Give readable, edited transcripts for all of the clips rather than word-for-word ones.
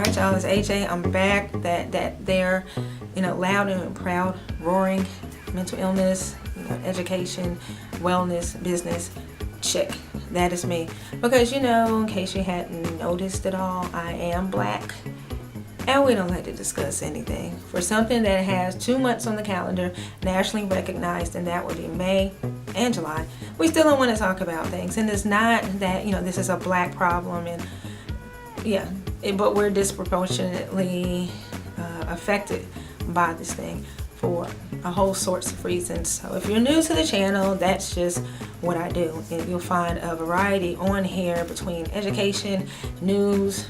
Alright y'all, it's AJ. I'm back. That there, loud and proud, roaring, mental illness, education, wellness, business, check. That is me. Because in case you hadn't noticed at all, I am black. And we don't like to discuss anything. For something that has 2 months on the calendar, nationally recognized, and that would be May and July, we still don't want to talk about things. And it's not that, this is a black problem, and but we're disproportionately affected by this thing for a whole sorts of reasons. So if you're new to the channel, that's just what I do. And you'll find a variety on here between education, news,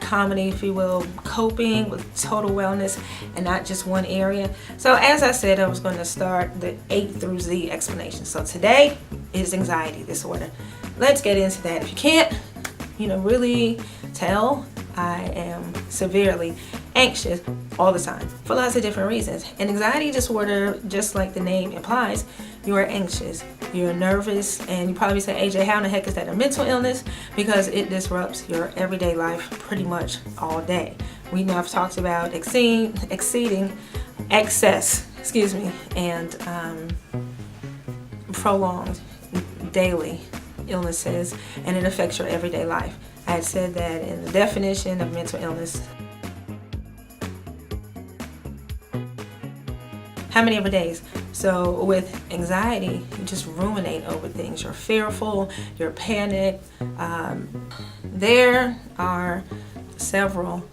comedy, if you will, coping with total wellness, and not just one area. So as I said, I was going to start the A through Z explanation. So today is anxiety disorder. Let's get into that. If you can't, really tell, I am severely anxious all the time for lots of different reasons. And anxiety disorder, just like the name implies, you are anxious, you're nervous, and you probably say, AJ, how in the heck is that a mental illness? Because it disrupts your everyday life pretty much all day. We know I've talked about exceeding excess, and prolonged daily illnesses, and it affects your everyday life. I had said that in the definition of mental illness. How many ever days? So with anxiety, you just ruminate over things. You're fearful, you're panicked. There are several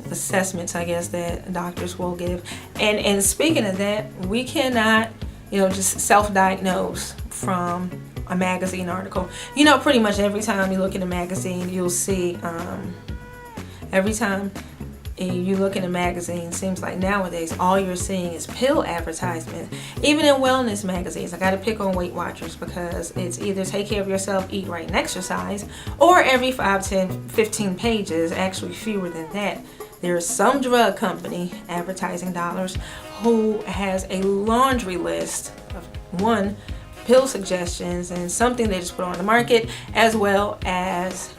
assessments, I guess, that doctors will give. And speaking of that, we cannot, just self-diagnose from a magazine article. Pretty much every time you look in a magazine, you'll see, every time you look in a magazine, seems like nowadays all you're seeing is pill advertisements. Even in wellness magazines, I gotta pick on Weight Watchers because it's either take care of yourself, eat right, and exercise, or every 5, 10, 15 pages, actually fewer than that, there's some drug company advertising dollars who has a laundry list of pill suggestions and something they just put on the market, as well as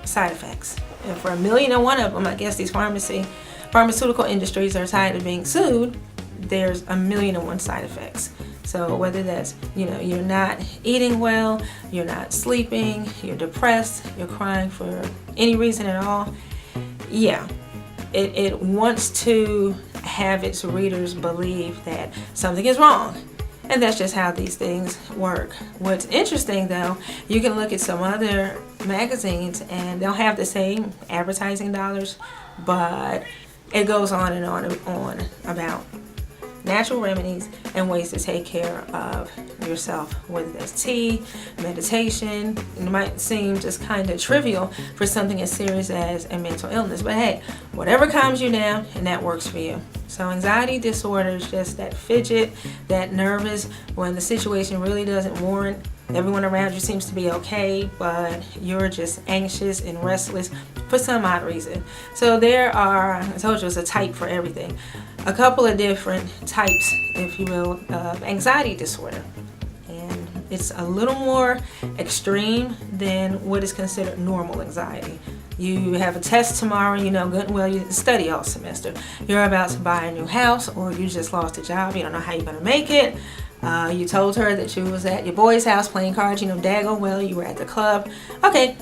side effects. And for 1,000,001 of them, I guess these pharmaceutical industries are tired of being sued. There's 1,000,001 side effects. So whether that's, you're not eating well, you're not sleeping, you're depressed, you're crying for any reason at all, it wants to have its readers believe that something is wrong. And that's just how these things work. What's interesting though, you can look at some other magazines and they'll have the same advertising dollars, but it goes on and on and on about natural remedies and ways to take care of yourself, whether that's tea, meditation. It might seem just kind of trivial for something as serious as a mental illness, but hey, whatever calms you down and that works for you. So anxiety disorder is just that fidget, that nervous when the situation really doesn't warrant. Everyone around you seems to be okay, but you're just anxious and restless for some odd reason. So there are, I told you, it's a type for everything. A couple of different types, if you will, of anxiety disorder. And it's a little more extreme than what is considered normal anxiety. You have a test tomorrow, good and well, you didn't study all semester. You're about to buy a new house, or you just lost a job, you don't know how you're going to make it. You told her that you was at your boy's house playing cards, daggone well you were at the club. Okay,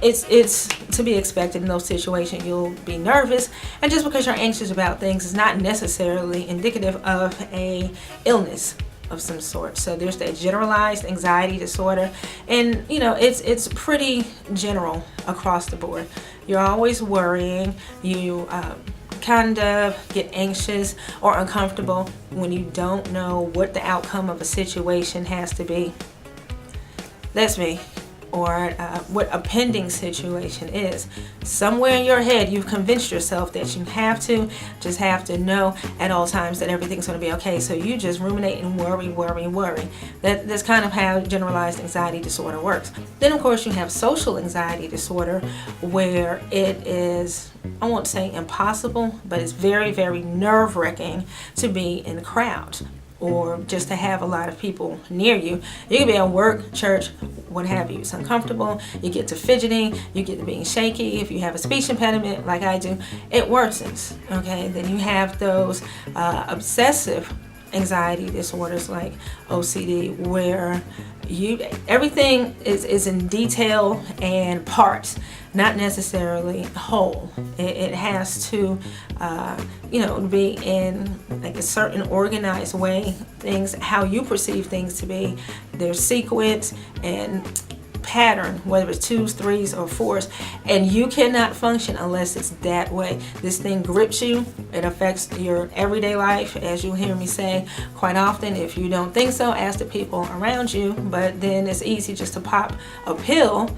it's to be expected in those situations. You'll be nervous, and just because you're anxious about things is not necessarily indicative of a illness of some sort. So there's that generalized anxiety disorder, and it's pretty general across the board. You're always worrying, you kind of get anxious or uncomfortable when you don't know what the outcome of a situation has to be. That's me. Or what a pending situation is. Somewhere in your head you've convinced yourself that you have to know at all times that everything's going to be okay, so you just ruminate and worry. That's kind of how generalized anxiety disorder works. Then of course you have social anxiety disorder, where it is, I won't say impossible, but it's very, very nerve-wracking to be in crowds. or just to have a lot of people near you. You can be at work, church, what have you. It's uncomfortable. You get to fidgeting. You get to being shaky. If you have a speech impediment like I do, it worsens. Okay, then you have those obsessive anxiety disorders like OCD, where everything is in detail and parts, not necessarily whole. It has to be in like a certain organized way, things how you perceive things to be, their sequence and pattern, whether it's 2s, 3s, or 4s, and you cannot function unless it's that way. This thing grips you. It affects your everyday life, as you hear me say quite often. If you don't think so, ask the people around you. But then it's easy just to pop a pill,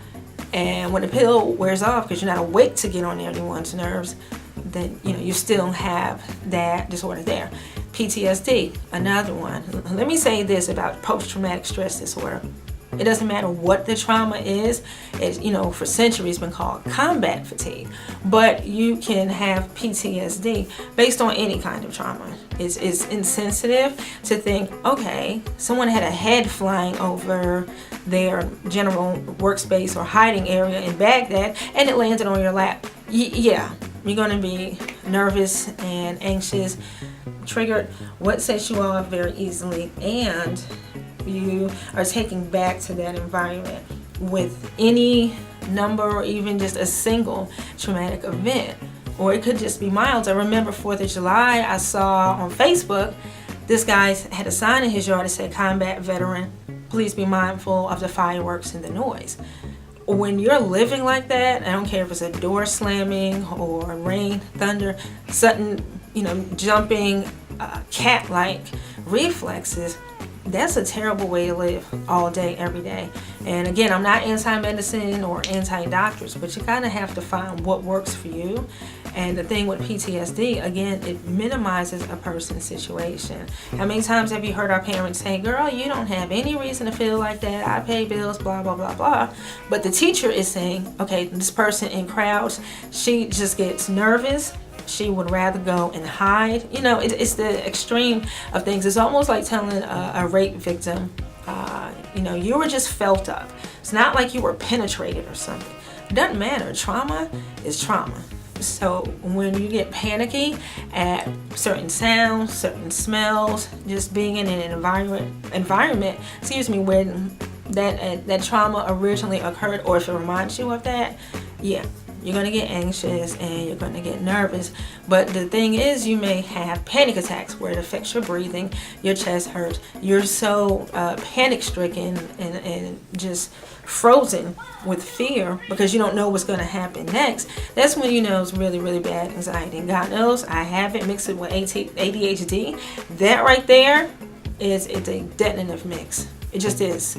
and when the pill wears off because you're not awake to get on anyone's nerves, then you still have that disorder there. PTSD, another one. Let me say this about post-traumatic stress disorder. It doesn't matter what the trauma is. It's, for centuries been called combat fatigue. But you can have PTSD based on any kind of trauma. It's insensitive to think, okay, someone had a head flying over their general workspace or hiding area in Baghdad and it landed on your lap. Yeah, you're going to be nervous and anxious, triggered, what sets you off very easily, and you are taken back to that environment with any number or even just a single traumatic event. Or it could just be mild. I remember 4th of July, I saw on Facebook, this guy had a sign in his yard that said, "Combat veteran, please be mindful of the fireworks and the noise." When you're living like that, I don't care if it's a door slamming or rain, thunder, sudden, jumping, cat-like reflexes, that's a terrible way to live all day, every day. And again, I'm not anti-medicine or anti-doctors, but you kind of have to find what works for you. And the thing with PTSD, again, it minimizes a person's situation. How many times have you heard our parents say, "Girl, you don't have any reason to feel like that. I pay bills, blah, blah, blah, blah." But the teacher is saying, okay, this person in crowds, she just gets nervous. She would rather go and hide. It's the extreme of things. It's almost like telling a rape victim, you were just felt up. It's not like you were penetrated or something. It doesn't matter. Trauma is trauma. So when you get panicky at certain sounds, certain smells, just being in an environment, when that trauma originally occurred, or if it reminds you of that, yeah, you're going to get anxious and you're going to get nervous. But the thing is, you may have panic attacks where it affects your breathing, your chest hurts, you're so panic stricken and just frozen with fear because you don't know what's going to happen next. That's when you know it's really, really bad anxiety. And God knows I have it, mixed it with ADHD. That right there it's a detonative mix. It just is.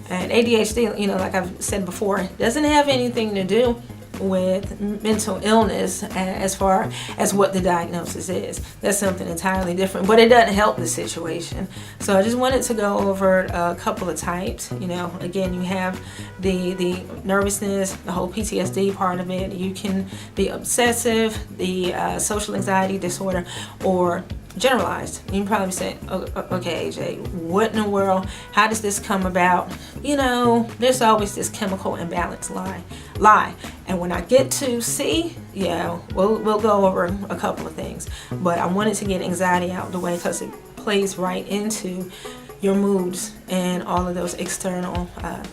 And ADHD, like I've said before, doesn't have anything to do with mental illness as far as what the diagnosis is. That's something entirely different, but it doesn't help the situation. So I just wanted to go over a couple of types. Again, you have the nervousness, the whole PTSD part of it. You can be obsessive, the social anxiety disorder, or generalized. You can probably say, okay, AJ, what in the world? How does this come about? There's always this chemical imbalance lie. And when I get to C, we'll go over a couple of things. But I wanted to get anxiety out of the way because it plays right into your moods and all of those external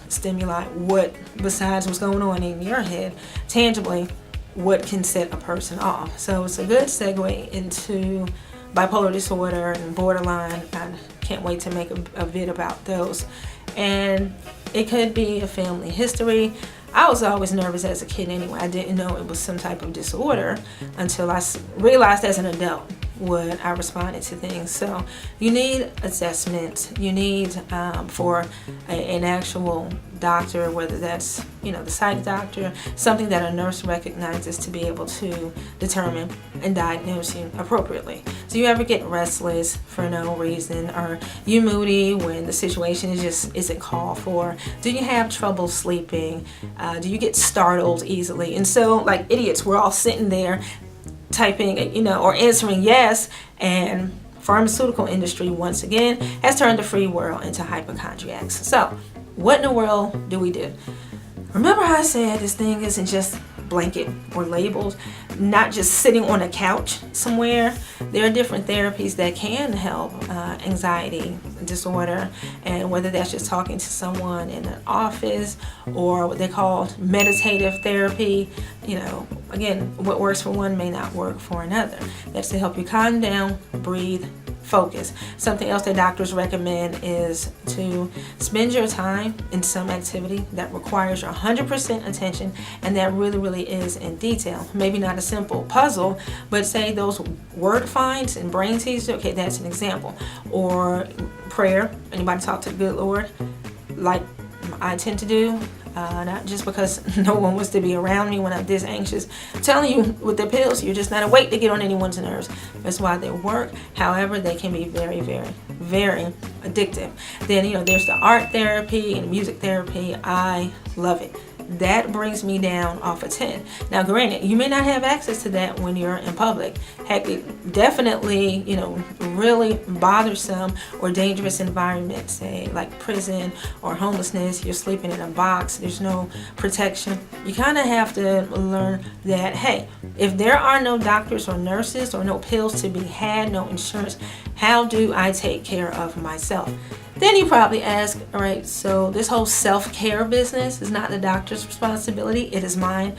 stimuli. What, besides what's going on in your head, tangibly, what can set a person off? So it's a good segue into bipolar disorder and borderline. I can't wait to make a vid about those. And it could be a family history. I was always nervous as a kid anyway. I didn't know it was some type of disorder until I realized as an adult what I responded to things. So you need assessment. You need for an actual doctor, whether that's the psych doctor, something that a nurse recognizes to be able to determine and diagnose you appropriately. Do you ever get restless for no reason? Are you moody when the situation isn't called for? Do you have trouble sleeping? Do you get startled easily? And so, like idiots, we're all sitting there typing, or answering yes, and pharmaceutical industry, once again, has turned the free world into hypochondriacs. So, what in the world do we do? Remember how I said this thing isn't just blanket or labels, not just sitting on a couch somewhere. There are different therapies that can help anxiety disorder, and whether that's just talking to someone in an office or what they call meditative therapy. Again, what works for one may not work for another. That's to help you calm down, breathe, focus. Something else that doctors recommend is to spend your time in some activity that requires your 100% attention, and that really is in detail. Maybe not a simple puzzle, but say those word finds and brain teasers. Okay, that's an example. Or prayer. Anybody talk to the good Lord like I tend to do? Not just because no one wants to be around me when I'm this anxious. I'm telling you, with the pills, you're just not awake to get on anyone's nerves. That's why they work. However, they can be very addictive. Then, there's the art therapy and music therapy. I love it. That brings me down off a 10. Now, granted, you may not have access to that when you're in public. Heck, it definitely, really bothersome or dangerous environments, say like prison or homelessness. You're sleeping in a box. There's no protection. You kind of have to learn that, hey, if there are no doctors or nurses or no pills to be had, no insurance, how do I take care of myself? Then you probably ask, all right, so this whole self-care business is not the doctor's responsibility, it is mine.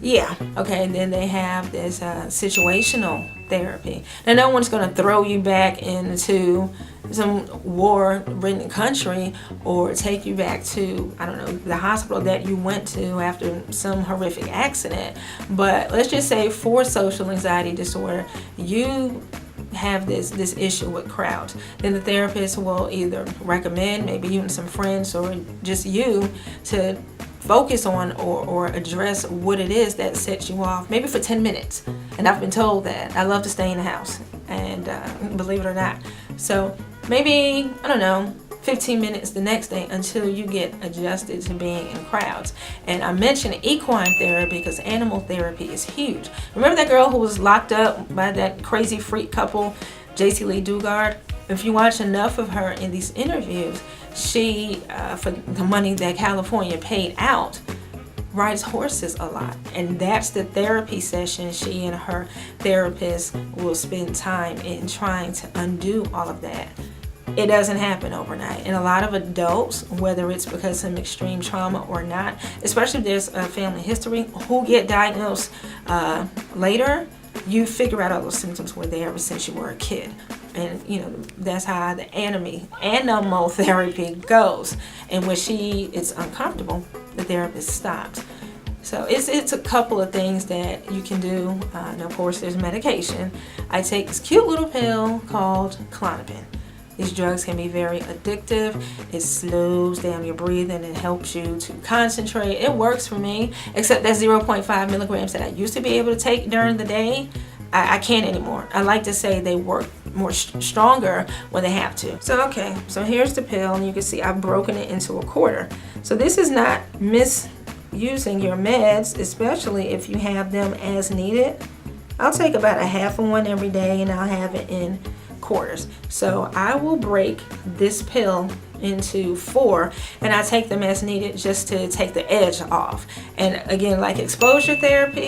Yeah, okay, and then they have this situational therapy. Now, no one's going to throw you back into some war-ridden country or take you back to, I don't know, the hospital that you went to after some horrific accident. But let's just say for social anxiety disorder, you have this issue with crowds, then the therapist will either recommend, maybe you and some friends or just you, to focus on or address what it is that sets you off, maybe for 10 minutes. And I've been told that I love to stay in the house, and believe it or not. So maybe, I don't know, 15 minutes the next day until you get adjusted to being in crowds. And I mentioned equine therapy because animal therapy is huge. Remember that girl who was locked up by that crazy freak couple, J.C. Lee Dugard? If you watch enough of her in these interviews, she, for the money that California paid out, rides horses a lot. And that's the therapy session she and her therapist will spend time in, trying to undo all of that. It doesn't happen overnight. And a lot of adults, whether it's because of extreme trauma or not, especially if there's a family history, who get diagnosed later, you figure out all those symptoms were there ever since you were a kid. And, that's how the animal therapy goes. And when she is uncomfortable, the therapist stops. So it's a couple of things that you can do. And of course, there's medication. I take this cute little pill called Klonopin. These drugs can be very addictive. It slows down your breathing and helps you to concentrate. It works for me, except that 0.5 milligrams that I used to be able to take during the day, I can't anymore. I like to say they work more stronger when they have to. So here's the pill, and you can see I've broken it into a quarter. So this is not misusing your meds, especially if you have them as needed. I'll take about a half of one every day, and I'll have it in quarters. So I will break this pill into 4, and I take them as needed just to take the edge off. And again, like exposure therapy,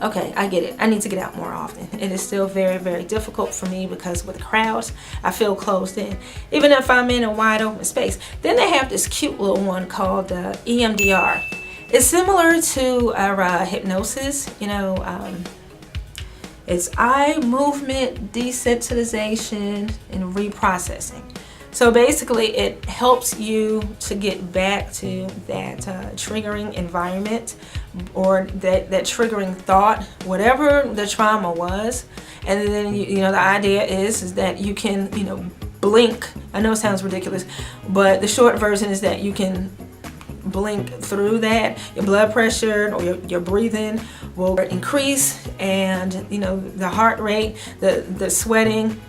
okay, I get it. I need to get out more often. It is still very difficult for me because with crowds, I feel closed in, even if I'm in a wide open space. Then they have this cute little one called EMDR. It's similar to hypnosis, it's eye movement desensitization and reprocessing. So basically it helps you to get back to that triggering environment or that triggering thought, whatever the trauma was. And then the idea is that you can blink. I know it sounds ridiculous, but the short version is that you can blink through that. Your blood pressure or your breathing will increase, and the heart rate, the sweating,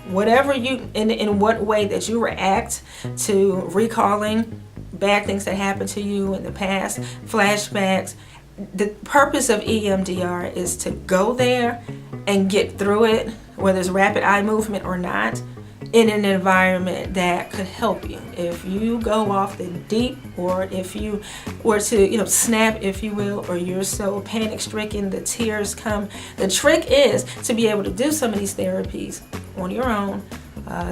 whatever in what way that you react to recalling bad things that happened to you in the past, flashbacks, the purpose of EMDR is to go there and get through it, whether it's rapid eye movement or not, in an environment that could help you. If you go off the deep, or if you were to, snap, if you will, or you're so panic stricken, the tears come. The trick is to be able to do some of these therapies on your own,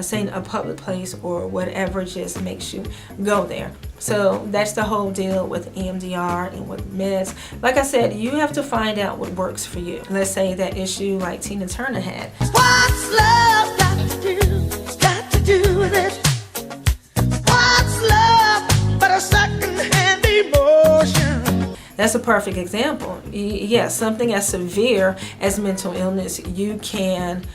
say in a public place or whatever just makes you go there. So that's the whole deal with EMDR and with meds. Like I said, you have to find out what works for you. Let's say that issue like Tina Turner had. What's love got to do? Got to do with it. What's love but a second-hand emotion? That's a perfect example. Yes, something as severe as mental illness, you can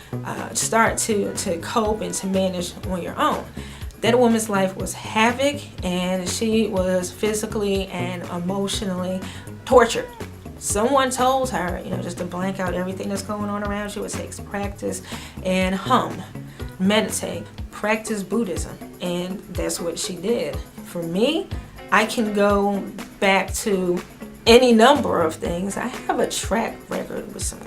start to cope and to manage on your own. That woman's life was havoc, and she was physically and emotionally tortured. Someone told her, just to blank out everything that's going on around you. It takes practice and meditate, practice Buddhism, and that's what she did. For me, I can go back to any number of things. I have a track record with some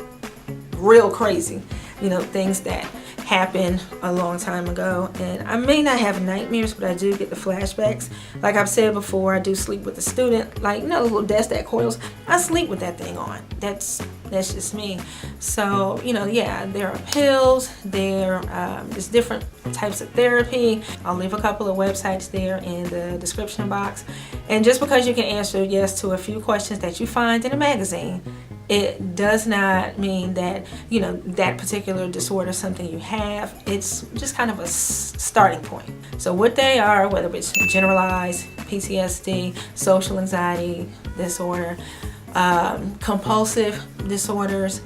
real crazy, things that happened a long time ago, and I may not have nightmares, but I do get the flashbacks. Like I've said before, I do sleep with a student, like the little desk that coils. I sleep with that thing on. That's just me. So there are pills, there's different types of therapy. I'll leave a couple of websites there in the description box. And just because you can answer yes to a few questions that you find in a magazine, it does not mean that that particular disorder is something you have. It's just kind of a starting point. So what they are, whether it's generalized PTSD, social anxiety disorder, compulsive disorders,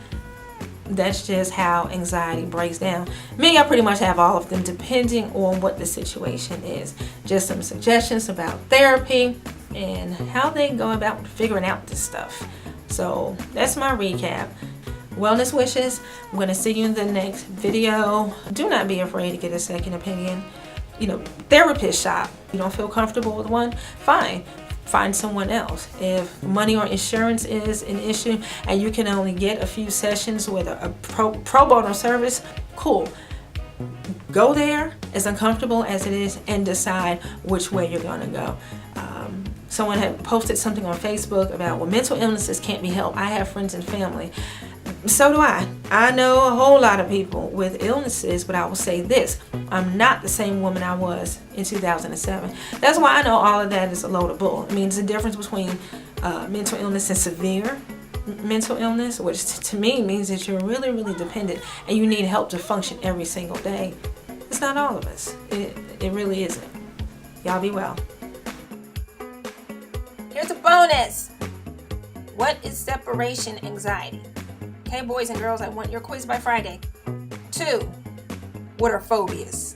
that's just how anxiety breaks down. Me, I pretty much have all of them depending on what the situation is. Just some suggestions about therapy and how they go about figuring out this stuff. So that's my recap. Wellness wishes. I'm going to see you in the next video. Do not be afraid to get a second opinion. Therapist shop. You don't feel comfortable with one? Fine. Find someone else. If money or insurance is an issue and you can only get a few sessions with a pro bono service, cool. Go there, as uncomfortable as it is, and decide which way you're going to go. Someone had posted something on Facebook about, mental illnesses can't be helped. I have friends and family. So do I. I know a whole lot of people with illnesses, but I will say this. I'm not the same woman I was in 2007. That's why I know all of that is a load of bull. I mean, there's a difference between mental illness and severe mental illness, which to me means that you're really, really dependent and you need help to function every single day. It's not all of us. It really isn't. Y'all be well. Here's a bonus. What is separation anxiety? Okay, boys and girls, I want your quiz by Friday. 2, what are phobias?